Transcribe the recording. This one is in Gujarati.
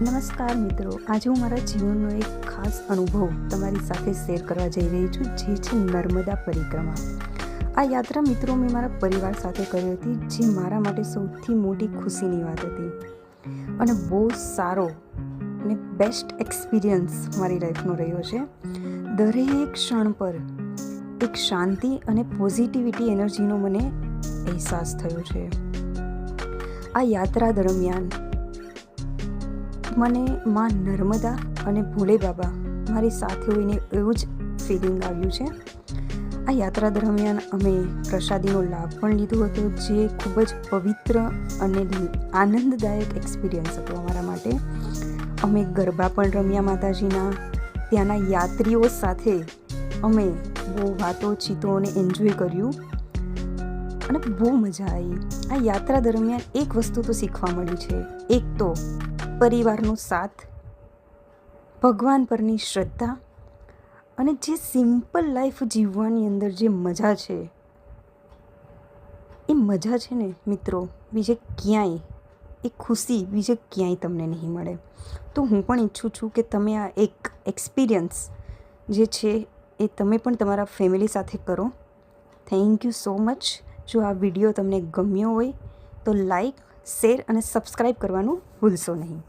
નમસ્કાર મિત્રો, આજે હું મારા જીવનનો એક ખાસ અનુભવ તમારી સાથે શેર કરવા જઈ રહી છું, જે છે નર્મદા પરિક્રમા. આ યાત્રા મિત્રો મેં મારા પરિવાર સાથે કરી હતી, જે મારા માટે સૌથી મોટી ખુશીની વાત હતી અને બહુ સારો અને બેસ્ટ એક્સપિરિયન્સ મારી લાઈફનો રહ્યો છે. દરેક ક્ષણ પર એક શાંતિ અને પોઝિટિવિટી એનર્જીનો મને અહેસાસ થયો છે. આ યાત્રા દરમિયાન મને માં નર્મદા અને ભોલે બાબા મારી સાથે હોઈને એવું જ ફિલિંગ આવ્યું છે. આ યાત્રા દરમિયાન અમે પ્રસાદીનો લાભ પણ લીધો હતો, જે ખૂબ જ પવિત્ર અને આનંદદાયક એક્સપિરિયન્સ હતો અમારા માટે. અમે ગરબા પણ રમ્યા માતાજીના. ત્યાંના યાત્રીઓ સાથે અમે બહુ વાતો ચીતો અને એન્જોય કર્યું અને બહુ મજા આવી. આ યાત્રા દરમિયાન એક વસ્તુ તો શીખવા મળી છે. એક તો પરિવારનો સાથ, ભગવાન પરની શ્રદ્ધા અને જે સિમ્પલ લાઈફ જીવવાની અંદર જે મજા છે, એ મજા છે ને મિત્રો, બીજે ક્યાંય એ ખુશી બીજે ક્યાંય તમને નહીં મળે. તો હું પણ ઈચ્છું છું કે તમે આ એક એક્સપિરિયન્સ જે છે એ તમે પણ તમારા ફેમિલી સાથે કરો. Thank you so much. જો આ વિડીયો તમને ગમ્યો હોય તો લાઈક, શેર અને સબસ્ક્રાઈબ કરવાનું ભૂલશો નહીં.